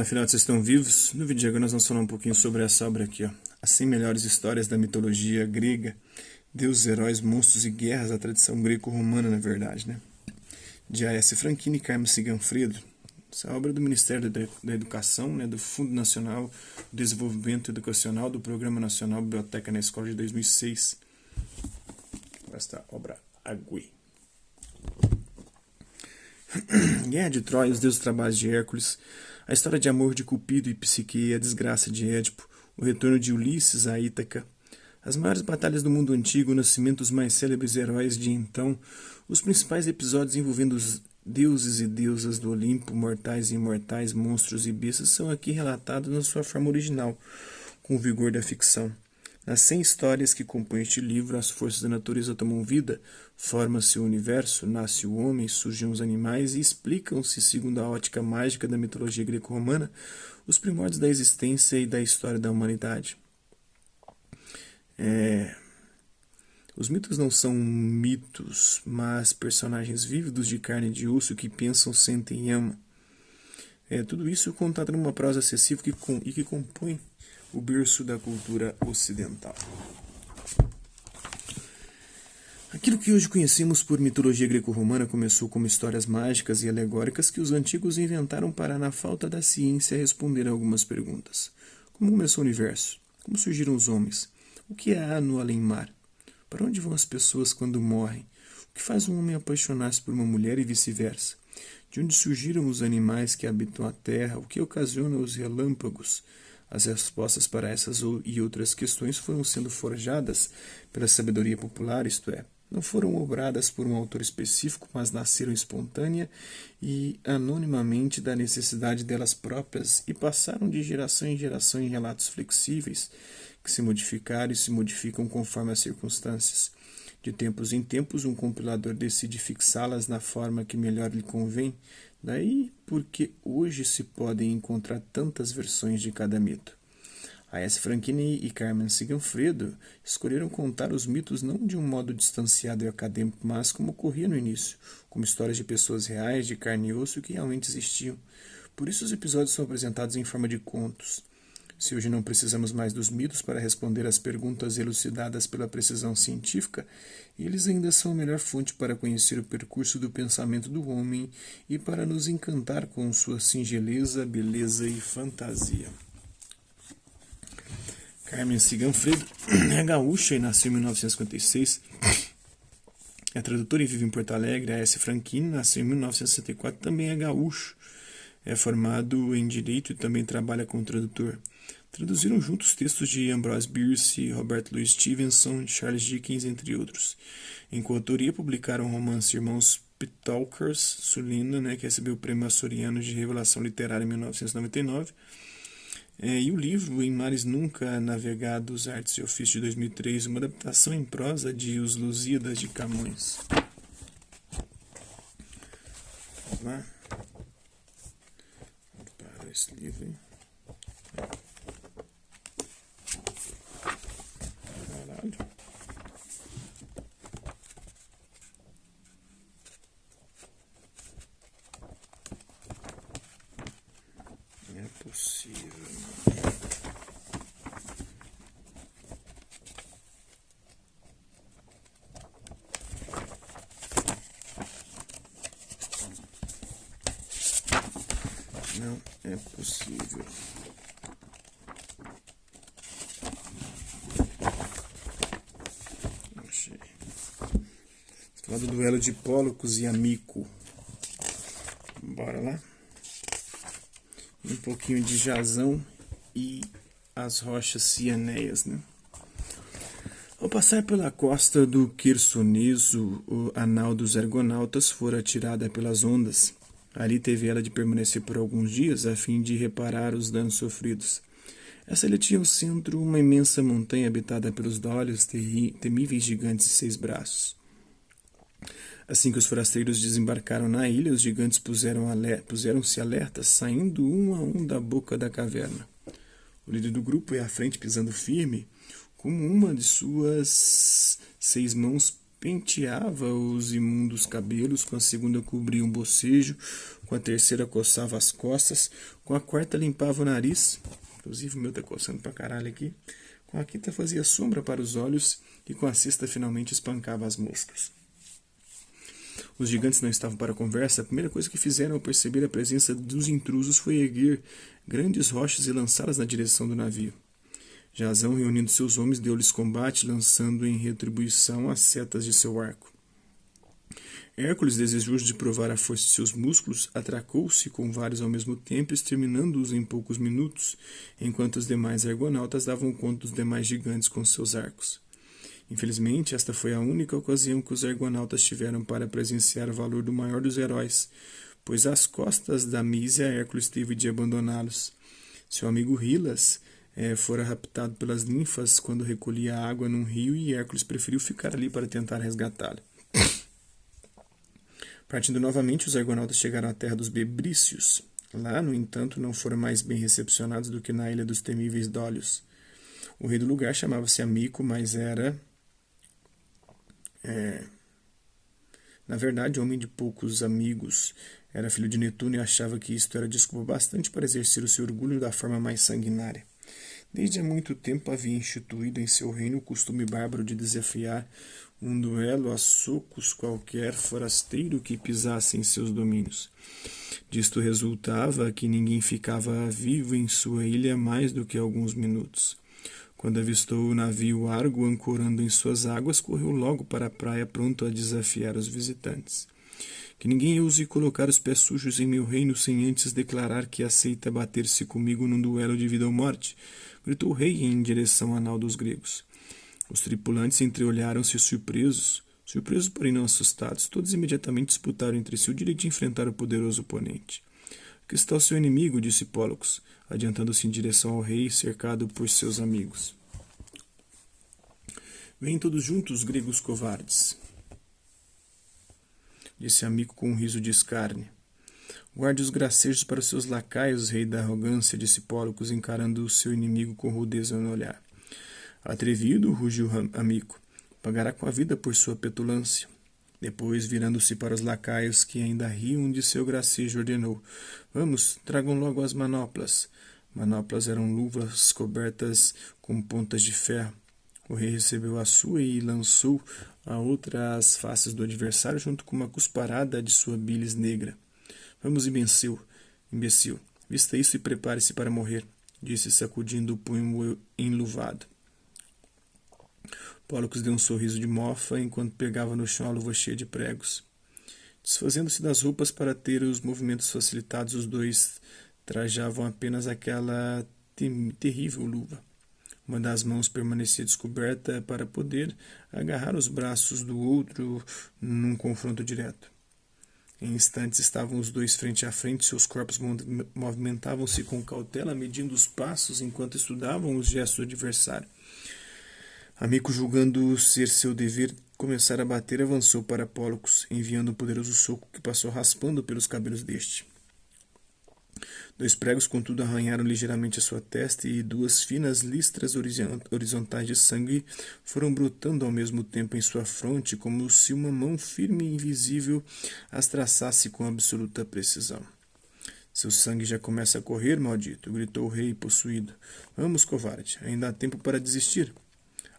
Afinal, vocês estão vivos? No vídeo de agora nós vamos falar um pouquinho sobre essa obra aqui, ó. As 100 melhores histórias da mitologia grega, deuses, heróis, monstros e guerras da tradição greco-romana, na verdade, né? De A.S. Franchini e Carmen Siganfredo. Essa é a obra do Ministério da Educação, né, do Fundo Nacional de Desenvolvimento Educacional, do Programa Nacional Biblioteca na Escola de 2006. Esta obra Agui. Guerra de Troia, os deuses trabalhos de Hércules, a história de amor de Cupido e Psique, a desgraça de Édipo, o retorno de Ulisses a Ítaca, as maiores batalhas do mundo antigo, o nascimento dos mais célebres heróis de então, os principais episódios envolvendo os deuses e deusas do Olimpo, mortais e imortais, monstros e bestas, são aqui relatados na sua forma original, com o vigor da ficção. Nas 100 histórias que compõem este livro, as forças da natureza tomam vida, forma-se o universo, nasce o homem, surgem os animais e explicam-se, segundo a ótica mágica da mitologia greco-romana, os primórdios da existência e da história da humanidade. Os mitos não são mitos, mas personagens vívidos de carne e de osso que pensam, sentem e amam. Tudo isso contado numa prosa acessível que compõe o berço da cultura ocidental. Aquilo que hoje conhecemos por mitologia greco-romana começou como histórias mágicas e alegóricas que os antigos inventaram para, na falta da ciência, responder a algumas perguntas. Como começou o universo? Como surgiram os homens? O que há no além-mar? Para onde vão as pessoas quando morrem? O que faz um homem apaixonar-se por uma mulher e vice-versa? De onde surgiram os animais que habitam a terra? O que ocasiona os relâmpagos? As respostas para essas e outras questões foram sendo forjadas pela sabedoria popular, isto é, não foram obradas por um autor específico, mas nasceram espontânea e anonimamente da necessidade delas próprias e passaram de geração em geração em relatos flexíveis, que se modificaram e se modificam conforme as circunstâncias. De tempos em tempos, um compilador decide fixá-las na forma que melhor lhe convém, daí porque hoje se podem encontrar tantas versões de cada mito. A.S. Franchini e Carmen Siganfredo escolheram contar os mitos não de um modo distanciado e acadêmico, mas como ocorria no início, como histórias de pessoas reais, de carne e osso que realmente existiam. Por isso os episódios são apresentados em forma de contos. Se hoje não precisamos mais dos mitos para responder às perguntas elucidadas pela precisão científica, eles ainda são a melhor fonte para conhecer o percurso do pensamento do homem e para nos encantar com sua singeleza, beleza e fantasia. Carmen Siganfredo é gaúcha e nasceu em 1956. É tradutora e vive em Porto Alegre. A.S. Franchini nasceu em 1964, também é gaúcho. É formado em Direito e também trabalha como tradutor. Traduziram juntos textos de Ambrose Bierce, Robert Louis Stevenson, Charles Dickens, entre outros. Em coautoria, publicaram o romance Irmãos Pittawkers, Sulina, que recebeu o Prêmio Açoriano de Revelação Literária em 1999. E o livro Em Mares Nunca Navegados, Artes e Ofícios de 2003, uma adaptação em prosa de Os Lusíadas de Camões. Vamos lá. Para esse livro, hein? Caralho. Não é possível, não. Não é possível. Achei. Fala do duelo de Pólocos e Amico. Bora lá. Um pouquinho de Jasão e as rochas cianeias, né? Ao passar pela costa do Quersoneso, a nau dos Argonautas fora atirada pelas ondas. Ali teve ela de permanecer por alguns dias a fim de reparar os danos sofridos. Essa ilha tinha ao centro uma imensa montanha habitada pelos olhos temíveis gigantes de 6 braços. Assim que os forasteiros desembarcaram na ilha, os gigantes puseram-se alertas, saindo um a um da boca da caverna. O líder do grupo ia à frente pisando firme, como uma de suas 6 mãos penteava os imundos cabelos, com a segunda cobria um bocejo, com a terceira coçava as costas, com a quarta limpava o nariz, inclusive o meu tá coçando pra caralho aqui, com a quinta fazia sombra para os olhos e com a sexta finalmente espancava as moscas. Os gigantes não estavam para a conversa. A primeira coisa que fizeram ao perceber a presença dos intrusos foi erguer grandes rochas e lançá-las na direção do navio. Jazão, reunindo seus homens, deu-lhes combate, lançando em retribuição as setas de seu arco. Hércules, desejoso de provar a força de seus músculos, atracou-se com vários ao mesmo tempo, exterminando-os em poucos minutos, enquanto os demais argonautas davam conta dos demais gigantes com seus arcos. Infelizmente, esta foi a única ocasião que os argonautas tiveram para presenciar o valor do maior dos heróis, pois às costas da Mísia, Hércules teve de abandoná-los. Seu amigo Hilas fora raptado pelas ninfas quando recolhia água num rio e Hércules preferiu ficar ali para tentar resgatá-lo. Partindo novamente, os argonautas chegaram à terra dos Bebrícios. Lá, no entanto, não foram mais bem recepcionados do que na ilha dos temíveis Dólios. O rei do lugar chamava-se Amico, mas era, na verdade, homem de poucos amigos. Era filho de Netuno e achava que isto era desculpa bastante para exercer o seu orgulho da forma mais sanguinária. Desde há muito tempo havia instituído em seu reino o costume bárbaro de desafiar um duelo a socos qualquer forasteiro que pisasse em seus domínios. Disto resultava que ninguém ficava vivo em sua ilha mais do que alguns minutos. Quando avistou o navio Argo ancorando em suas águas, correu logo para a praia pronto a desafiar os visitantes. Que ninguém ouse colocar os pés sujos em meu reino sem antes declarar que aceita bater-se comigo num duelo de vida ou morte, gritou o rei em direção à nau dos gregos. Os tripulantes entreolharam-se surpresos, porém não assustados. Todos imediatamente disputaram entre si o direito de enfrentar o poderoso oponente. Que está o seu inimigo? Disse Pólux, adiantando-se em direção ao rei, cercado por seus amigos. Vêm todos juntos, gregos covardes, disse Amico com um riso de escárnio. Guarde os gracejos para os seus lacaios, rei da arrogância, disse Pólux, encarando o seu inimigo com rudeza no olhar. Atrevido, rugiu Amico, pagará com a vida por sua petulância. Depois, virando-se para os lacaios que ainda riam de seu gracejo, ordenou: Vamos, tragam logo as manoplas. Manoplas eram luvas cobertas com pontas de ferro. O rei recebeu a sua e lançou a outra às faces do adversário junto com uma cusparada de sua bilis negra. Vamos, imbecil, vista isso e prepare-se para morrer, disse sacudindo o punho enluvado. Pólux deu um sorriso de mofa enquanto pegava no chão a luva cheia de pregos. Desfazendo-se das roupas para ter os movimentos facilitados, os dois trajavam apenas aquela terrível luva. Uma das mãos permanecia descoberta para poder agarrar os braços do outro num confronto direto. Em instantes estavam os dois frente a frente, seus corpos movimentavam-se com cautela, medindo os passos enquanto estudavam os gestos do adversário. Amico, julgando ser seu dever começar a bater, avançou para Pólux, enviando um poderoso soco que passou raspando pelos cabelos deste. Dois pregos, contudo, arranharam ligeiramente a sua testa e duas finas listras horizontais de sangue foram brotando ao mesmo tempo em sua fronte, como se uma mão firme e invisível as traçasse com absoluta precisão. Seu sangue já começa a correr, maldito, gritou o rei possuído. Vamos, covarde, ainda há tempo para desistir.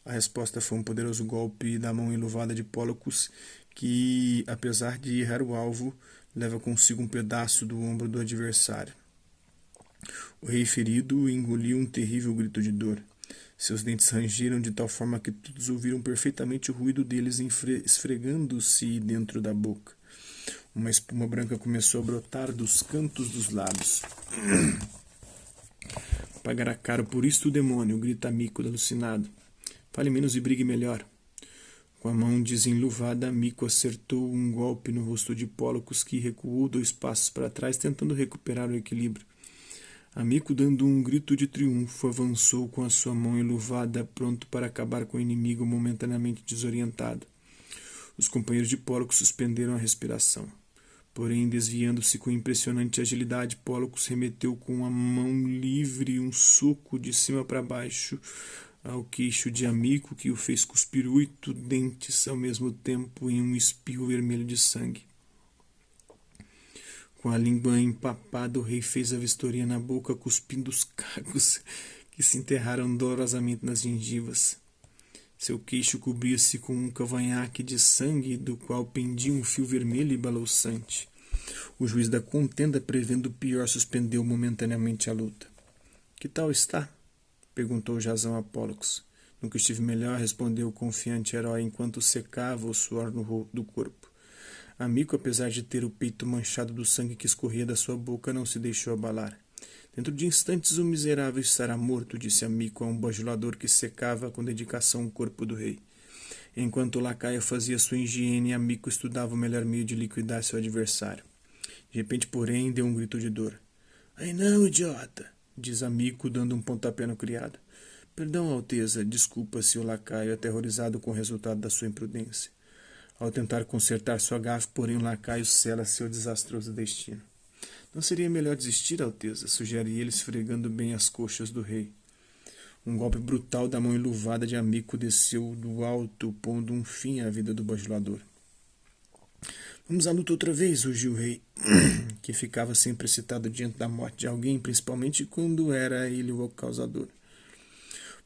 A resposta foi um poderoso golpe da mão enluvada de Pólux, que, apesar de errar o alvo, leva consigo um pedaço do ombro do adversário. O rei ferido engoliu um terrível grito de dor. Seus dentes rangeram de tal forma que todos ouviram perfeitamente o ruído deles esfregando-se dentro da boca. Uma espuma branca começou a brotar dos cantos dos lábios. Pagará caro por isto, demônio, grita Amico, alucinado. Fale menos e brigue melhor. Com a mão desenluvada, Amico acertou um golpe no rosto de Pólux, que recuou 2 passos para trás, tentando recuperar o equilíbrio. Amico, dando um grito de triunfo, avançou com a sua mão enluvada, pronto para acabar com o inimigo momentaneamente desorientado. Os companheiros de Pólux suspenderam a respiração. Porém, desviando-se com impressionante agilidade, Pólux remeteu com a mão livre um soco de cima para baixo ao queixo de Amico, que o fez cuspir 8 dentes ao mesmo tempo em um espirro vermelho de sangue. Com a língua empapada, o rei fez a vistoria na boca, cuspindo os cacos que se enterraram dolorosamente nas gengivas. Seu queixo cobria-se com um cavanhaque de sangue, do qual pendia um fio vermelho e balouçante. O juiz da contenda, prevendo o pior, suspendeu momentaneamente a luta. — Que tal está? Perguntou Jasão a Pólux. — Nunca estive melhor, respondeu o confiante herói, enquanto secava o suor do corpo. Amico, apesar de ter o peito manchado do sangue que escorria da sua boca, não se deixou abalar. — Dentro de instantes o miserável estará morto, disse Amico a um bajulador que secava com dedicação o corpo do rei. Enquanto o lacaio fazia sua higiene, Amico estudava o melhor meio de liquidar seu adversário. De repente, porém, deu um grito de dor. — Aí não, idiota! Diz Amico, dando um pontapé no criado. — Perdão, Alteza, desculpa-se o lacaio, aterrorizado com o resultado da sua imprudência. Ao tentar consertar sua gafe, porém, o lacaio sela seu desastroso destino. — Não seria melhor desistir, Alteza? Sugere ele, esfregando bem as coxas do rei. Um golpe brutal da mão enluvada de Amico desceu do alto, pondo um fim à vida do bajulador. — Vamos à luta outra vez, rugiu o rei, que ficava sempre excitado diante da morte de alguém, principalmente quando era ele o causador.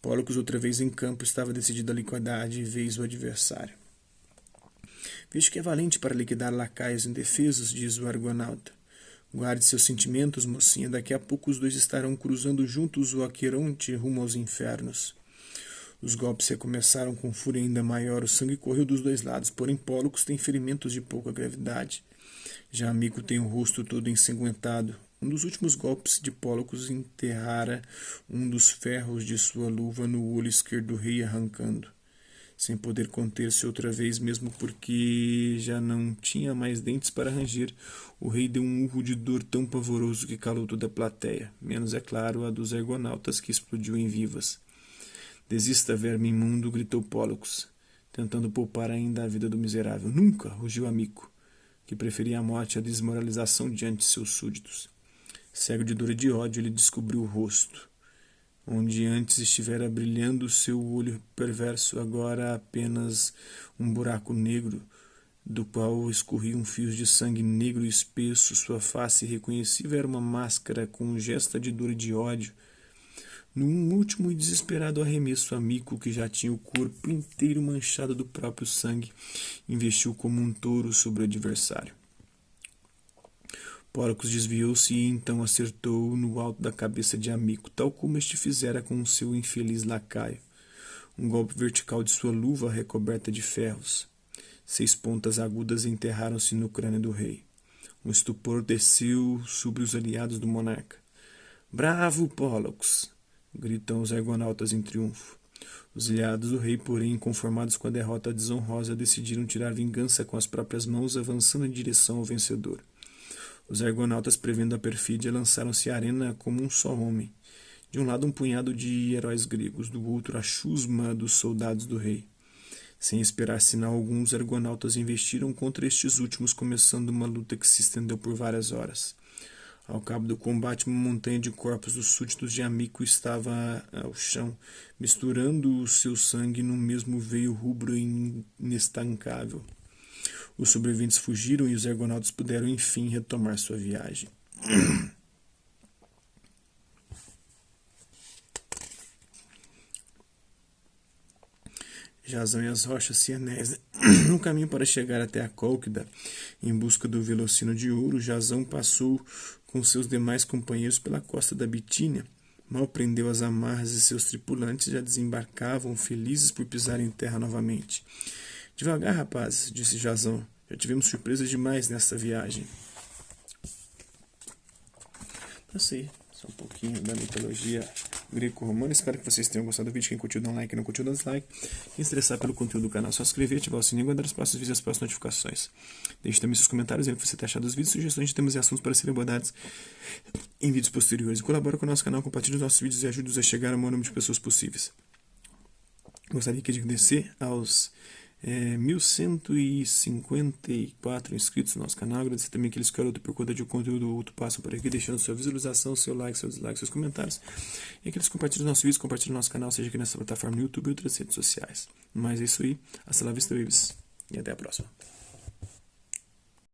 Pólux, outra vez em campo, estava decidido a liquidar de vez o adversário. — Vejo que é valente para liquidar lacaios indefesos, diz o argonauta. Guarde seus sentimentos, mocinha. Daqui a pouco os dois estarão cruzando juntos o Aqueronte rumo aos infernos. Os golpes recomeçaram com fúria ainda maior. O sangue correu dos dois lados, porém Pólux tem ferimentos de pouca gravidade. Já Amico tem o rosto todo ensanguentado. Um dos últimos golpes de Pólux enterrara um dos ferros de sua luva no olho esquerdo do rei, arrancando. Sem poder conter-se outra vez, mesmo porque já não tinha mais dentes para ranger, o rei deu um urro de dor tão pavoroso que calou toda a plateia, menos, é claro, a dos argonautas, que explodiu em vivas. — Desista, verme imundo! Gritou Pólux, tentando poupar ainda a vida do miserável. — Nunca! Rugiu Amico, que preferia a morte à desmoralização diante de seus súditos. Cego de dor e de ódio, ele descobriu o rosto. Onde antes estivera brilhando seu olho perverso, agora apenas um buraco negro, do qual escorriam fios de sangue negro e espesso. Sua face irreconhecível era uma máscara com gesta de dor e de ódio. Num último e desesperado arremesso, Amico, que já tinha o corpo inteiro manchado do próprio sangue, investiu como um touro sobre o adversário. Pólux desviou-se e então acertou no alto da cabeça de Amico, tal como este fizera com o seu infeliz lacaio. Um golpe vertical de sua luva recoberta de ferros. 6 pontas agudas enterraram-se no crânio do rei. Um estupor desceu sobre os aliados do monarca. — Bravo, Pólux! Gritam os argonautas em triunfo. Os aliados do rei, porém, inconformados com a derrota desonrosa, decidiram tirar vingança com as próprias mãos, avançando em direção ao vencedor. Os argonautas, prevendo a perfídia, lançaram-se à arena como um só homem. De um lado um punhado de heróis gregos, do outro a chusma dos soldados do rei. Sem esperar sinal algum, os argonautas investiram contra estes últimos, começando uma luta que se estendeu por várias horas. Ao cabo do combate, uma montanha de corpos dos súditos de Amico estava ao chão, misturando o seu sangue num mesmo veio rubro e inestancável. Os sobreviventes fugiram e os argonautas puderam, enfim, retomar sua viagem. Jasão e as rochas cianésias. No caminho para chegar até a Cólquida, em busca do Velocino de Ouro, Jasão passou com seus demais companheiros pela costa da Bitínia. Mal prendeu as amarras e seus tripulantes já desembarcavam, felizes por pisar em terra novamente. — Devagar, rapazes, disse Jasão. Já tivemos surpresas demais nesta viagem. Não sei, só um pouquinho da mitologia greco-romana. Espero que vocês tenham gostado do vídeo. Quem curtiu, dá um like. Quem não curtiu, dá um dislike. Quem se interessar pelo conteúdo do canal, é só se inscrever, ativar o sininho e aguardar os próximos vídeos e as próximas notificações. Deixe também seus comentários, o que você tem achado dos vídeos, sugestões de temas e assuntos para serem abordados em vídeos posteriores. E colabore com o nosso canal, compartilhe os nossos vídeos e ajude-nos a chegar ao maior número de pessoas possíveis. Gostaria de agradecer aos 1.154 inscritos no nosso canal. Agradecer também aqueles garotos por conta de um conteúdo ou outro passam por aqui, deixando sua visualização, seu like, seu dislike, seus comentários. E aqueles que compartilham nossos vídeos, compartilham nosso canal, seja aqui nessa plataforma no YouTube e outras redes sociais. Mas é isso aí. Hasta la vista, babies. E até a próxima.